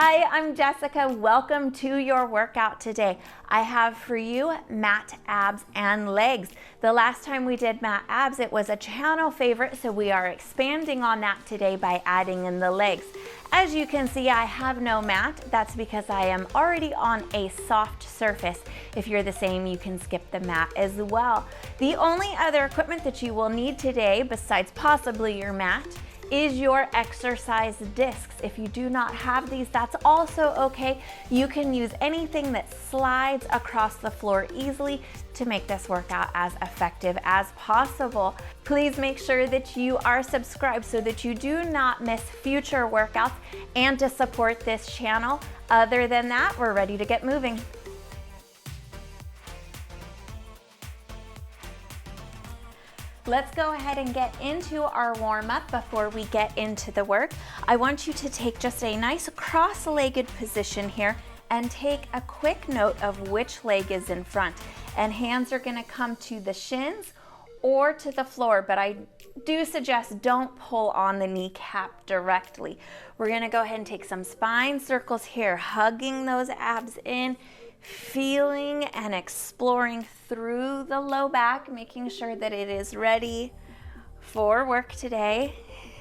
Hi, I'm Jessica. Welcome to your workout today. I have for you mat abs and legs. The last time we did mat abs, it was a channel favorite, so we are expanding on that today by adding in the legs. As you can see, I have no mat. That's because I am already on a soft surface. If you're the same, you can skip the mat as well. The only other equipment that you will need today, besides possibly your mat, is your exercise discs. If you do not have these, that's also okay. You can use anything that slides across the floor easily to make this workout as effective as possible. Please make sure that you are subscribed so that you do not miss future workouts and to support this channel. Other than that, we're ready to get moving. Let's go ahead and get into our warm-up before we get into the work. I want you to take just a nice cross-legged position here and take a quick note of which leg is in front. And hands are gonna come to the shins or to the floor, but I do suggest don't pull on the kneecap directly. We're gonna go ahead and take some spine circles here, hugging those abs in, feeling and exploring through the low back, making sure that it is ready for work today.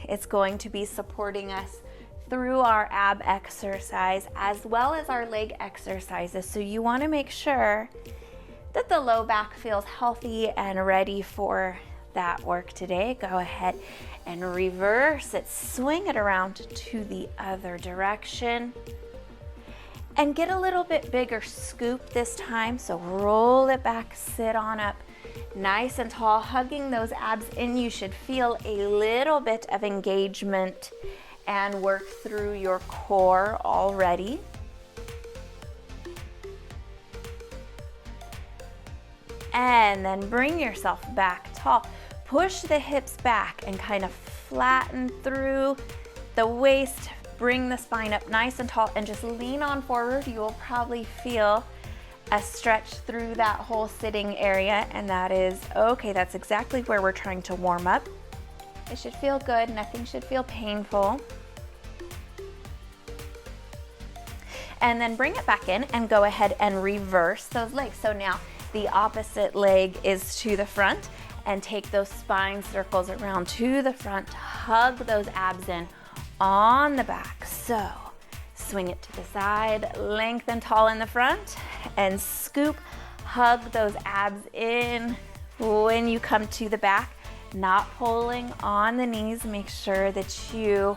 It's going to be supporting us through our ab exercise as well as our leg exercises. So you want to make sure that the low back feels healthy and ready for that work today. Go ahead and reverse it, swing it around to the other direction. And get a little bit bigger scoop this time. So roll it back, sit on up, nice and tall, hugging those abs in. You should feel a little bit of engagement and work through your core already. And then bring yourself back tall. Push the hips back and kind of flatten through the waist. Bring the spine up nice and tall and just lean on forward. You will probably feel a stretch through that whole sitting area, and that is okay. That's exactly where we're trying to warm up. It should feel good. Nothing should feel painful. And then bring it back in and go ahead and reverse those legs. So now the opposite leg is to the front, and take those spine circles around to the front. Hug those abs in on the back. So swing it to the side, lengthen tall in the front, and scoop, hug those abs in when you come to the back, not pulling on the knees. Make sure that you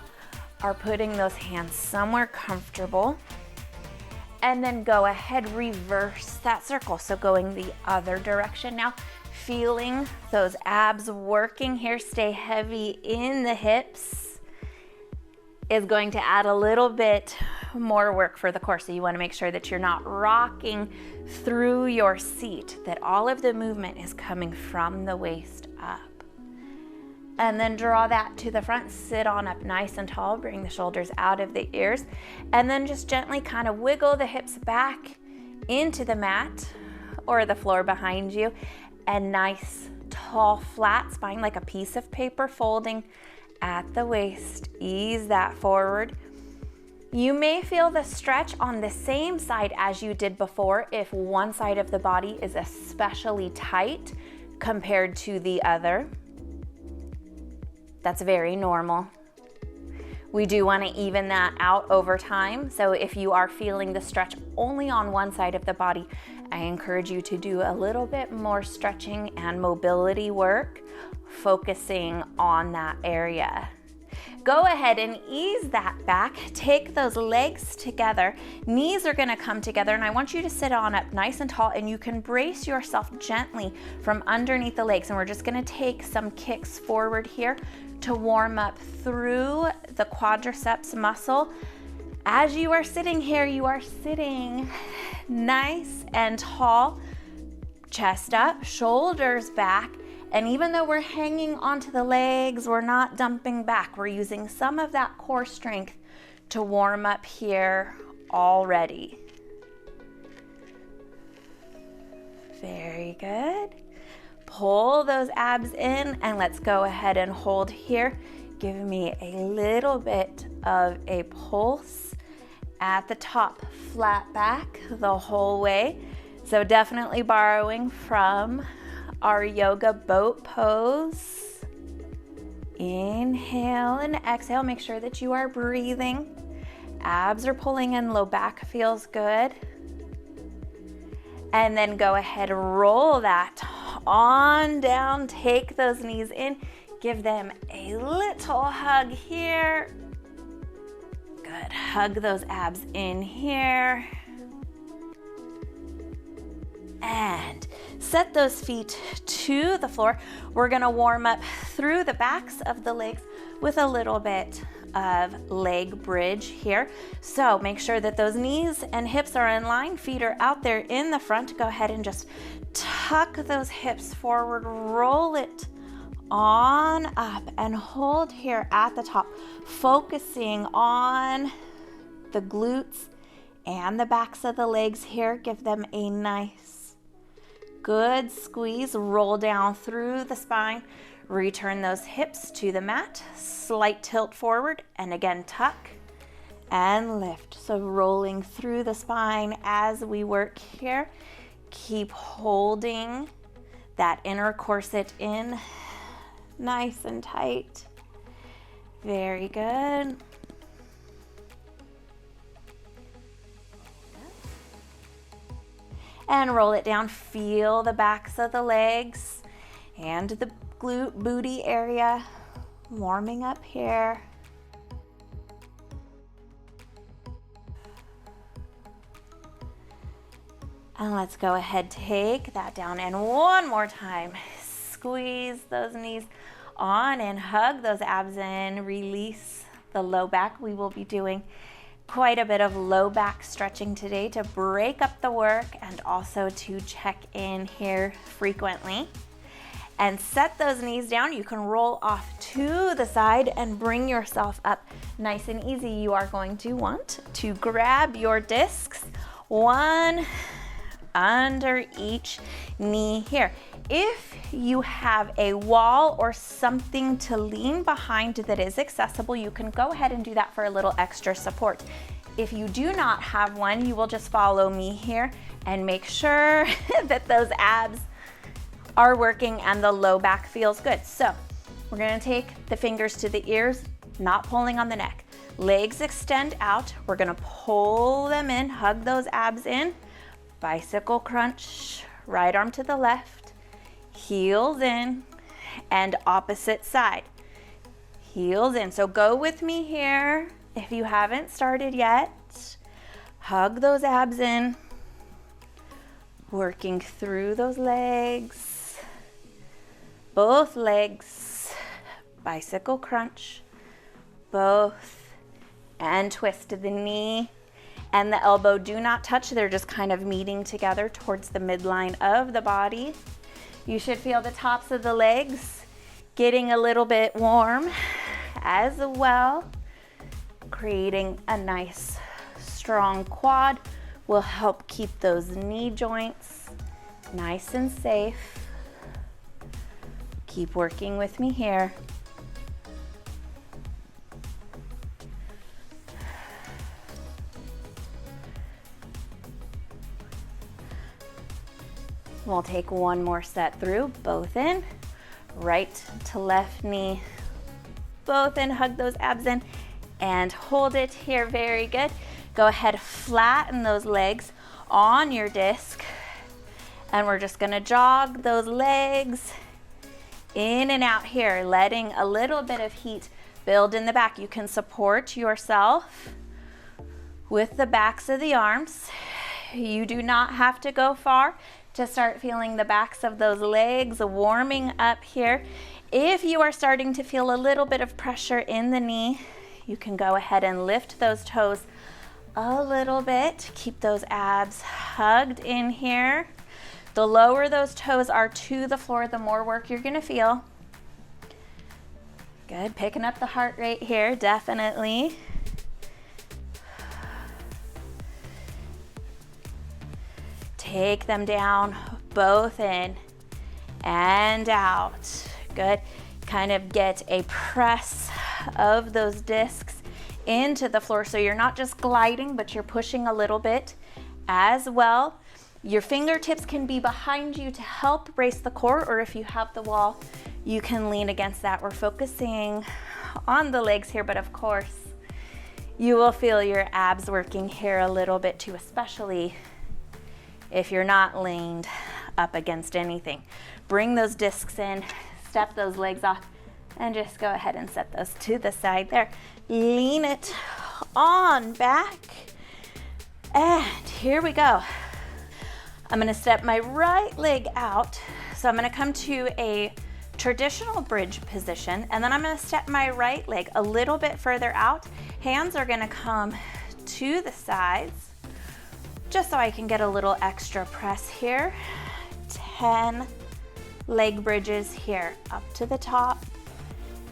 are putting those hands somewhere comfortable. And then go ahead, reverse that circle. So going the other direction now, feeling those abs working here. Stay heavy in the hips. Is going to add a little bit more work for the core. So you want to make sure that you're not rocking through your seat, that all of the movement is coming from the waist up. And then draw that to the front, sit on up nice and tall, bring the shoulders out of the ears, and then just gently kind of wiggle the hips back into the mat or the floor behind you, and nice, tall, flat spine like a piece of paper folding at the waist. Ease that forward. You may feel the stretch on the same side as you did before if one side of the body is especially tight compared to the other. That's very normal. We do want to even that out over time. So if you are feeling the stretch only on one side of the body, I encourage you to do a little bit more stretching and mobility work, focusing on that area. Go ahead and ease that back. Take those legs together. Knees are gonna come together, and I want you to sit on up nice and tall, and you can brace yourself gently from underneath the legs. And we're just gonna take some kicks forward here to warm up through the quadriceps muscle. As you are sitting here, you are sitting nice and tall, chest up, shoulders back. And even though we're hanging onto the legs, we're not dumping back. We're using some of that core strength to warm up here already. Very good. Pull those abs in, and let's go ahead and hold here. Give me a little bit of a pulse at the top, flat back the whole way. So definitely borrowing from our yoga boat pose. Inhale and exhale. Make sure that you are breathing. Abs are pulling in, low back feels good. And then go ahead, roll that on down, take those knees in, give them a little hug here. Good, hug those abs in here. And set those feet to the floor. We're gonna warm up through the backs of the legs with a little bit of leg bridge here. So make sure that those knees and hips are in line, feet are out there in the front. Go ahead and just tuck those hips forward, roll it on up and hold here at the top, focusing on the glutes and the backs of the legs here. Give them a nice, good squeeze, roll down through the spine. Return those hips to the mat, slight tilt forward, and again tuck and lift. So rolling through the spine as we work here. Keep holding that inner corset in nice and tight. Very good. And roll it down. Feel the backs of the legs and the glute booty area warming up here. And let's go ahead, take that down, and one more time, squeeze those knees on and hug those abs in, release the low back. We will be doing quite a bit of low back stretching today to break up the work and also to check in here frequently. And set those knees down. You can roll off to the side and bring yourself up nice and easy. You are going to want to grab your discs, one under each knee here. If you have a wall or something to lean behind that is accessible, you can go ahead and do that for a little extra support. If you do not have one, you will just follow me here and make sure that those abs are working and the low back feels good. So we're gonna take the fingers to the ears, not pulling on the neck. Legs extend out. We're gonna pull them in, hug those abs in. Bicycle crunch, right arm to the left, heels in, and opposite side. Heels in. So go with me here if you haven't started yet. Hug those abs in, working through those legs. Both legs, bicycle crunch, both, and twist. The knee and the elbow do not touch. They're just kind of meeting together towards the midline of the body. You should feel the tops of the legs getting a little bit warm as well. Creating a nice strong quad will help keep those knee joints nice and safe. Keep working with me here. We'll take one more set through, both in, right to left knee, both in, hug those abs in, and hold it here, very good. Go ahead, flatten those legs on your disc, and we're just gonna jog those legs in and out here, letting a little bit of heat build in the back. You can support yourself with the backs of the arms. You do not have to go far to start feeling the backs of those legs warming up here. If you are starting to feel a little bit of pressure in the knee, you can go ahead and lift those toes a little bit. Keep those abs hugged in here. The lower those toes are to the floor, the more work you're gonna feel. Good, picking up the heart rate here, definitely. Take them down, both in and out. Good, kind of get a press of those discs into the floor. So you're not just gliding, but you're pushing a little bit as well. Your fingertips can be behind you to help brace the core, or if you have the wall, you can lean against that. We're focusing on the legs here, but of course, you will feel your abs working here a little bit too, especially if you're not leaned up against anything. Bring those discs in, step those legs off, and just go ahead and set those to the side there. Lean it on back, and here we go. I'm gonna step my right leg out. So I'm gonna come to a traditional bridge position, and then I'm gonna step my right leg a little bit further out. Hands are gonna come to the sides, just so I can get a little extra press here. 10 leg bridges here, up to the top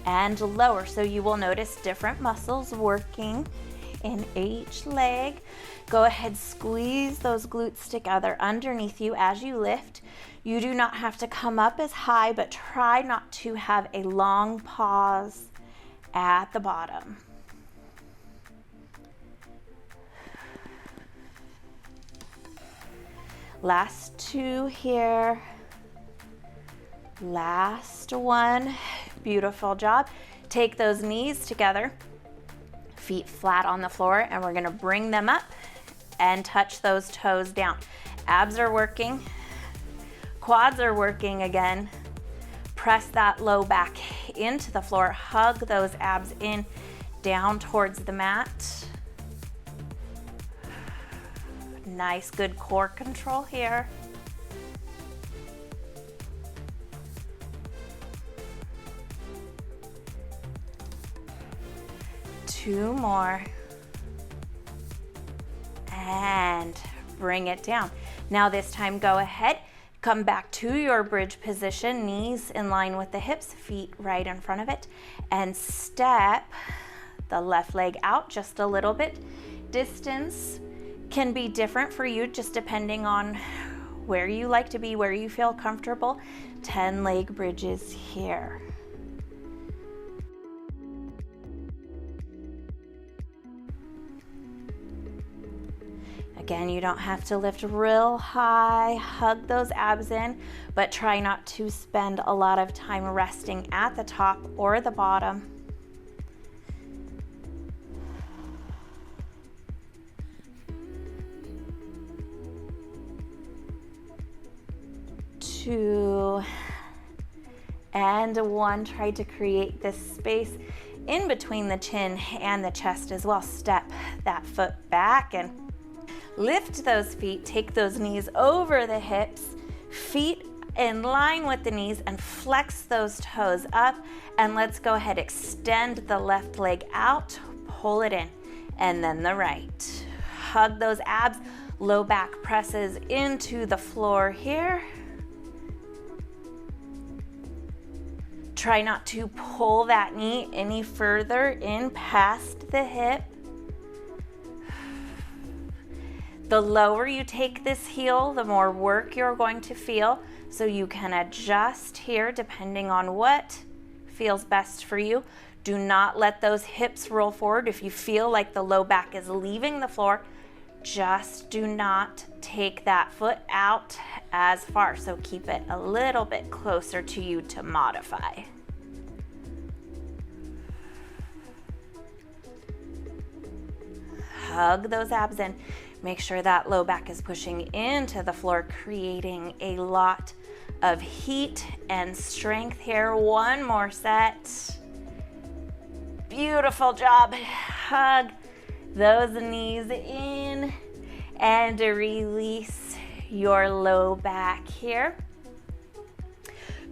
and lower. So you will notice different muscles working in each leg. Go ahead, squeeze those glutes together underneath you as you lift. You do not have to come up as high, but try not to have a long pause at the bottom. Last two here. Last one. Beautiful job. Take those knees together, feet flat on the floor, and we're gonna bring them up and touch those toes down. Abs are working, quads are working again. Press that low back into the floor, hug those abs in, down towards the mat. Nice, good core control here. Two more. And bring it down. Now this time, go ahead, come back to your bridge position, knees in line with the hips, feet right in front of it, and step the left leg out just a little bit. Distance can be different for you, just depending on where you like to be, where you feel comfortable. 10 leg bridges here. Again, you don't have to lift real high, hug those abs in, but try not to spend a lot of time resting at the top or the bottom. Two and one. Try to create this space in between the chin and the chest as well. Step that foot back and lift those feet, take those knees over the hips, feet in line with the knees, and flex those toes up. And let's go ahead, extend the left leg out, pull it in, and then the right. Hug those abs, low back presses into the floor here. Try not to pull that knee any further in past the hip. The lower you take this heel, the more work you're going to feel. So you can adjust here depending on what feels best for you. Do not let those hips roll forward. If you feel like the low back is leaving the floor, just do not take that foot out as far. So keep it a little bit closer to you to modify. Hug those abs in. Make sure that low back is pushing into the floor, creating a lot of heat and strength here. One more set. Beautiful job. Hug those knees in and release your low back here.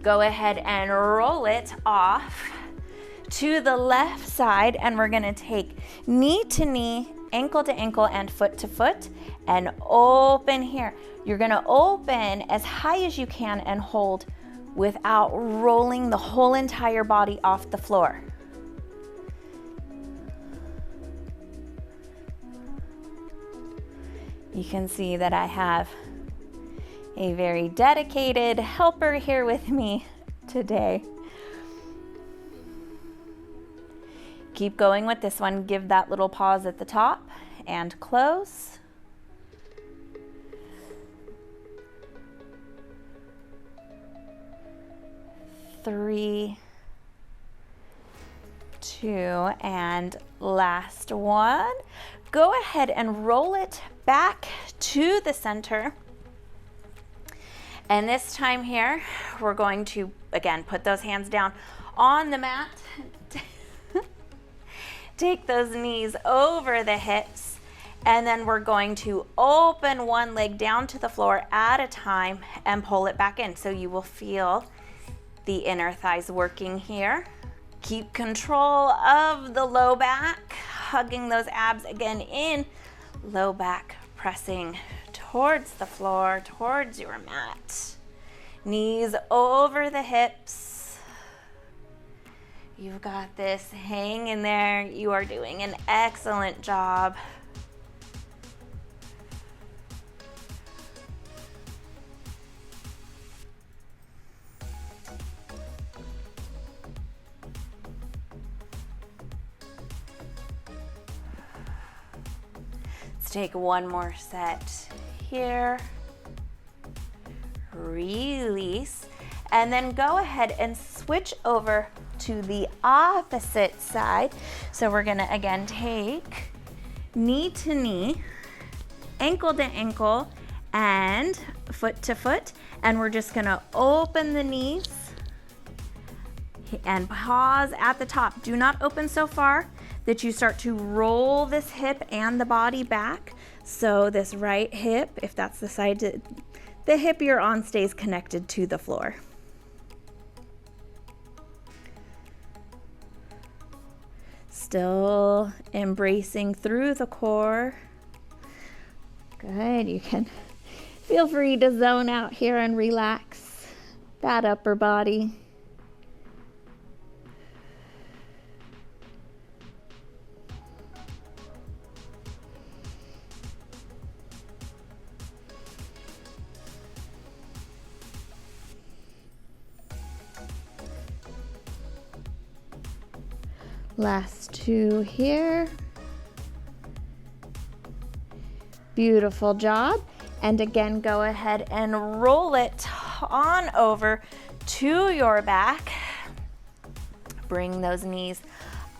Go ahead and roll it off to the left side, and we're gonna take knee to knee, ankle to ankle, and foot to foot, and open here. You're gonna open as high as you can and hold without rolling the whole entire body off the floor. You can see that I have a very dedicated helper here with me today. Keep going with this one. Give that little pause at the top and close. Three, two, and last one. Go ahead and roll it back to the center. And this time here, we're going to, again, put those hands down on the mat. Take those knees over the hips, and then we're going to open one leg down to the floor at a time and pull it back in. So you will feel the inner thighs working here. Keep control of the low back, hugging those abs again in, low back pressing towards the floor, towards your mat. Knees over the hips. You've got this. Hang in there. You are doing an excellent job. Let's take one more set here. Release, and then go ahead and switch over to the opposite side. So we're gonna again take knee to knee, ankle to ankle, and foot to foot, and we're just gonna open the knees and pause at the top. Do not open so far that you start to roll this hip and the body back. So this right hip, if that's the side to the hip you're on, stays connected to the floor. Still embracing through the core. Good, you can feel free to zone out here and relax that upper body. Last two here. Beautiful job. And again, go ahead and roll it on over to your back. Bring those knees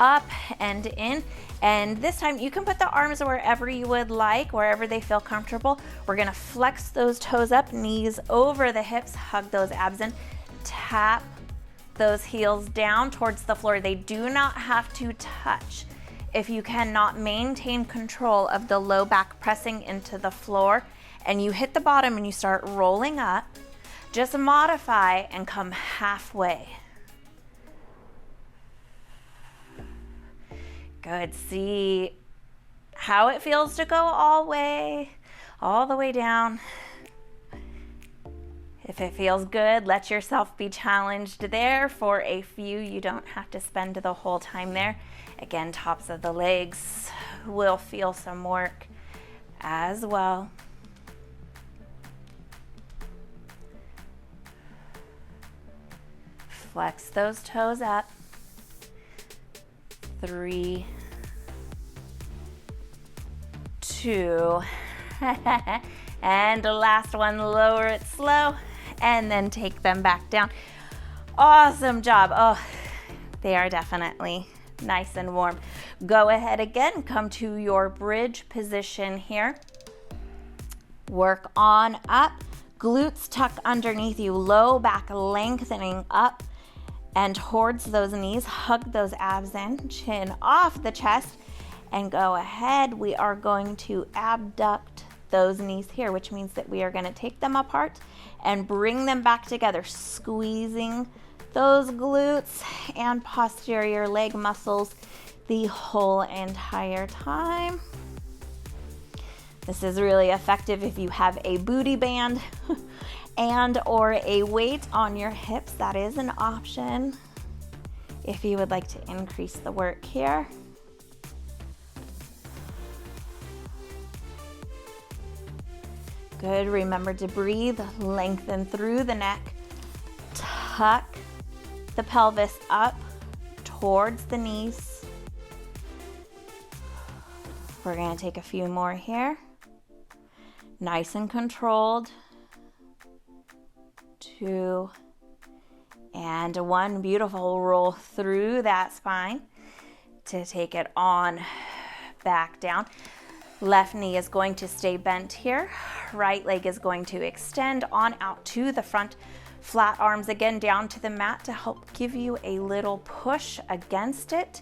up and in. And this time you can put the arms wherever you would like, wherever they feel comfortable. We're gonna flex those toes up, knees over the hips, hug those abs in, tap those heels down towards the floor. They do not have to touch. If you cannot maintain control of the low back pressing into the floor and you hit the bottom and you start rolling up, just modify and come halfway. Good. See how it feels to go all the way down. If it feels good, let yourself be challenged there for a few. You don't have to spend the whole time there. Again, tops of the legs will feel some work as well. Flex those toes up. 3, 2, and the last one, lower it slow, and then take them back down. Awesome job. Oh, they are definitely nice and warm. Go ahead again, come to your bridge position here. Work on up, glutes tuck underneath you, low back lengthening up and towards those knees. Hug those abs in, chin off the chest, and go ahead. We are going to abduct those knees here, which means that we are going to take them apart and bring them back together, squeezing those glutes and posterior leg muscles the whole entire time. This is really effective if you have a booty band and or a weight on your hips. That is an option if you would like to increase the work here. Good. Remember to breathe, lengthen through the neck, tuck the pelvis up towards the knees. We're gonna take a few more here. Nice and controlled. 2 and 1. Beautiful. Roll through that spine to take it on back down. Left knee is going to stay bent here. Right leg is going to extend on out to the front. Flat arms again down to the mat to help give you a little push against it.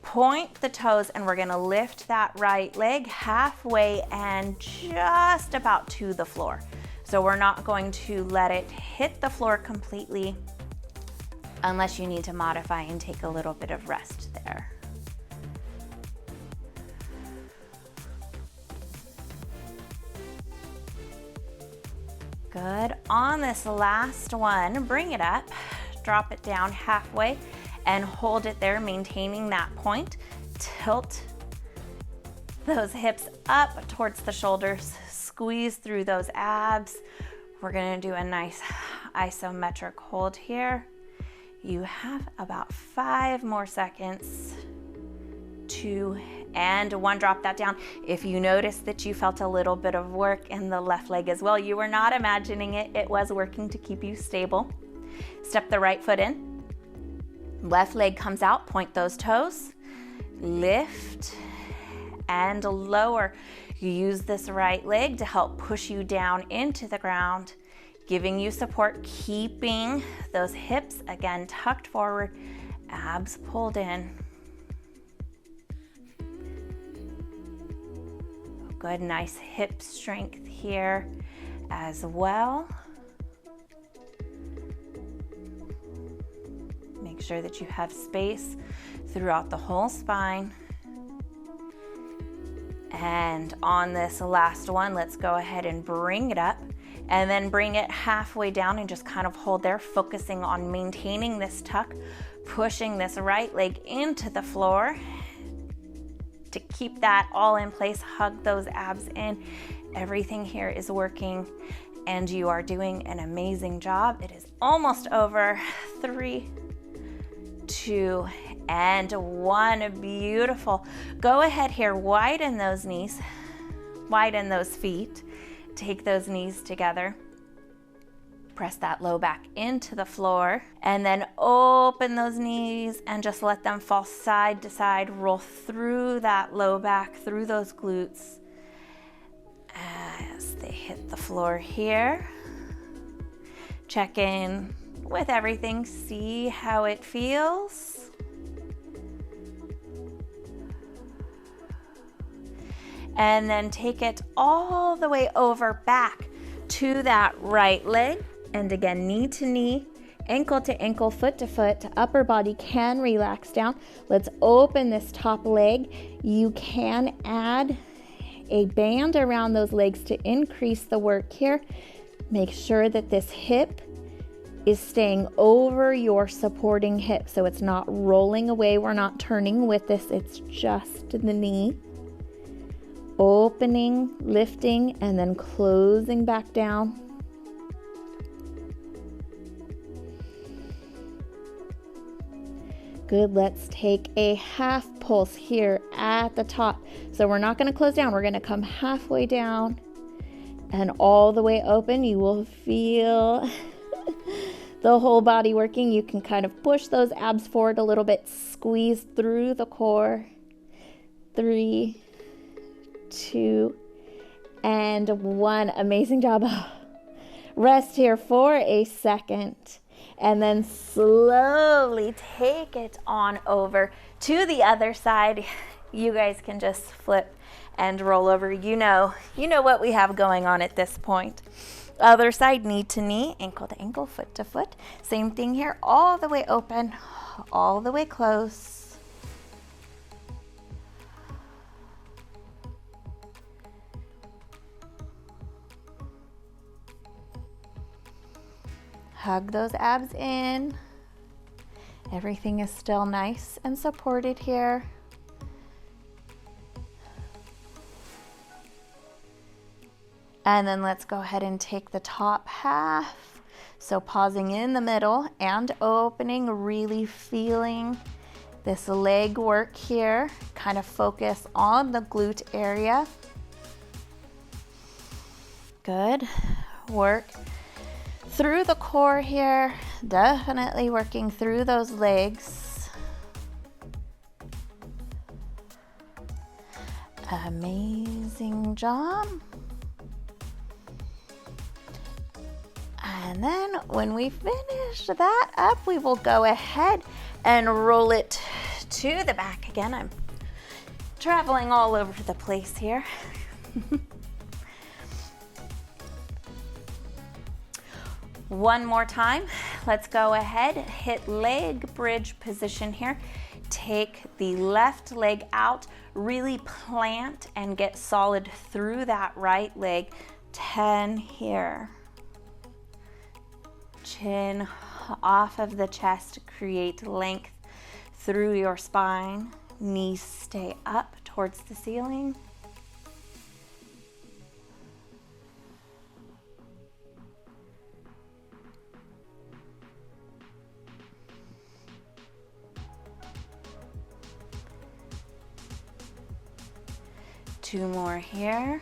Point the toes, and we're gonna lift that right leg halfway and just about to the floor. So we're not going to let it hit the floor completely unless you need to modify and take a little bit of rest there. Good. On this last one, bring it up, drop it down halfway, and hold it there, maintaining that point. Tilt those hips up towards the shoulders, squeeze through those abs. We're gonna do a nice isometric hold here. You have about 5 more seconds. 2 and 1, drop that down. If you notice that you felt a little bit of work in the left leg as well, you were not imagining it. It was working to keep you stable. Step the right foot in. Left leg comes out, point those toes. Lift and lower. You use this right leg to help push you down into the ground, giving you support, keeping those hips again tucked forward, abs pulled in. Good, nice hip strength here as well. Make sure that you have space throughout the whole spine. And on this last one, let's go ahead and bring it up and then bring it halfway down and just kind of hold there, focusing on maintaining this tuck, pushing this right leg into the floor. To keep that all in place, hug those abs in. Everything here is working and you are doing an amazing job. It is almost over. 3, 2, and 1. Beautiful. Go ahead here, widen those knees, widen those feet. Take those knees together. Press that low back into the floor and then open those knees and just let them fall side to side. Roll through that low back, through those glutes as they hit the floor here. Check in with everything, see how it feels. And then take it all the way over back to that right leg. And again, knee to knee, ankle to ankle, foot to foot. Upper body can relax down. Let's open this top leg. You can add a band around those legs to increase the work here. Make sure that this hip is staying over your supporting hip, so it's not rolling away. We're not turning with this. It's just the knee. Opening, lifting, and then closing back down. Good, let's take a half pulse here at the top. So we're not gonna close down, we're gonna come halfway down and all the way open. You will feel the whole body working. You can kind of push those abs forward a little bit, squeeze through the core. 3, 2, and 1. Amazing job. Rest here for a second. And then slowly take it on over to the other side. You guys can just flip and roll over. You know what we have going on at this point. Other side, knee to knee, ankle to ankle, foot to foot. Same thing here, all the way open, all the way close. Hug those abs in. Everything is still nice and supported here. And then let's go ahead and take the top half. So pausing in the middle and opening, really feeling this leg work here. kind of focus on the glute area. Good. Work through the core here. Definitely working through those legs. Amazing job. And then when we finish that up, we will go ahead and roll it to the back. Again, I'm traveling all over the place here. One more time. Let's go ahead, hit leg bridge position here. Take the left leg out, really plant and get solid through that right leg. 10 here. Chin off of the chest, create length through your spine. Knees stay up towards the ceiling. Two more here.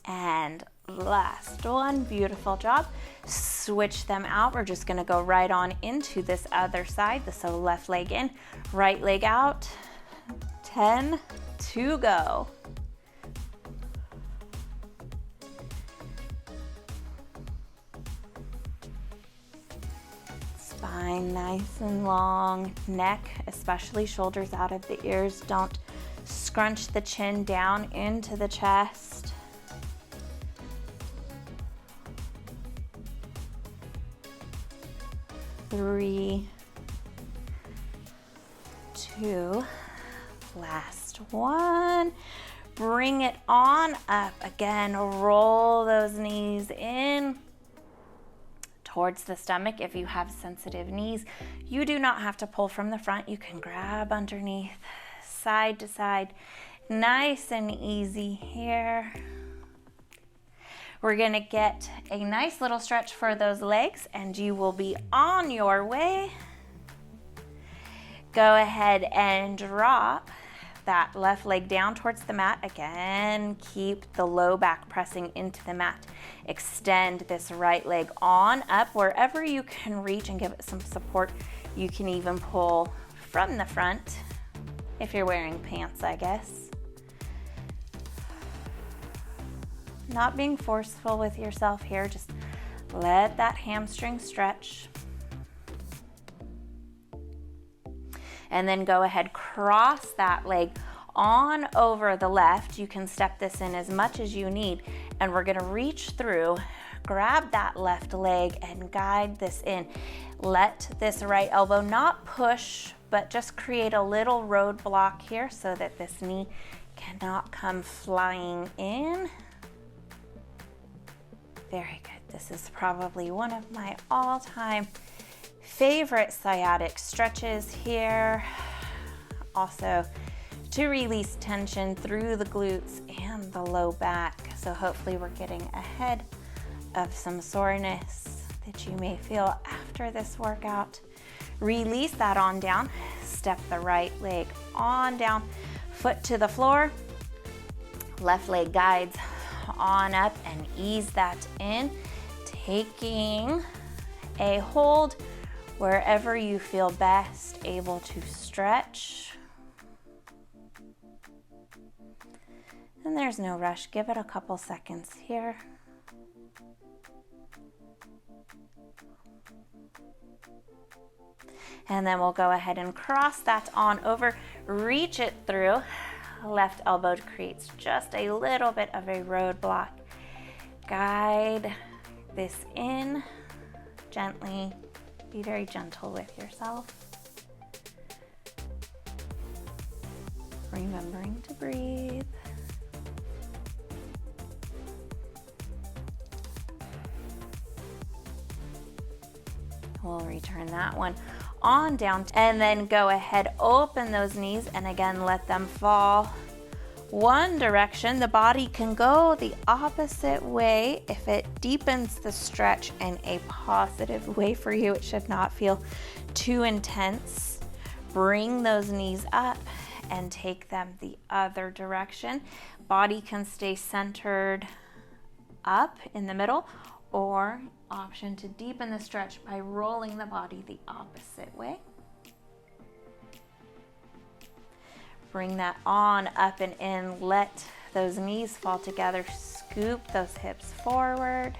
And last one. Beautiful job. Switch them out. We're just gonna go right on into this other side. So left leg in, right leg out. 10 to go. Spine nice and long. Neck, especially shoulders out of the ears. Don't scrunch the chin down into the chest. Three, two, last one. Bring it on up. Again, roll those knees in towards the stomach. If you have sensitive knees, you do not have to pull from the front. You can grab underneath, side to side. Nice and easy here. We're gonna get a nice little stretch for those legs and you will be on your way. Go ahead and drop that left leg down towards the mat. Again, keep the low back pressing into the mat. Extend this right leg on up wherever you can reach and give it some support. You can even pull from the front if you're wearing pants, I guess. Not being forceful with yourself here, just let that hamstring stretch. And then go ahead, cross that leg on over the left. You can step this in as much as you need. And we're gonna reach through, grab that left leg and guide this in. Let this right elbow not push, but just create a little roadblock here so that this knee cannot come flying in. Very good. This is probably one of my all-time favorite sciatic stretches here. Also to release tension through the glutes and the low back. So hopefully we're getting ahead of some soreness that you may feel after this workout. Release that on down. Step the right leg on down, foot to the floor. Left leg guides on up and ease that in, taking a hold wherever you feel best able to stretch. And there's no rush. Give it a couple seconds here. And then we'll go ahead and cross that on over, reach it through. Left elbow creates just a little bit of a roadblock. Guide this in gently. Be very gentle with yourself. Remembering to breathe. We'll return that one on down and then go ahead, open those knees and again let them fall one direction. The body can go the opposite way if it deepens the stretch in a positive way for you. It should not feel too intense. Bring those knees up and take them the other direction. Body can stay centered up in the middle, or option to deepen the stretch by rolling the body the opposite way. Bring that on up and in. Let those knees fall together. Scoop those hips forward.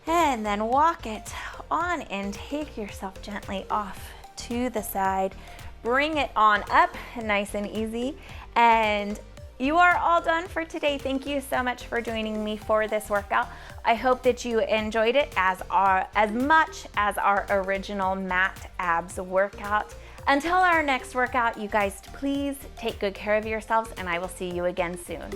And then walk it on in. Take yourself gently off to the side. Bring it on up, nice and easy. And you are all done for today. Thank you so much for joining me for this workout. I hope that you enjoyed it as much as our original mat abs workout. Until our next workout, you guys, please take good care of yourselves, and I will see you again soon.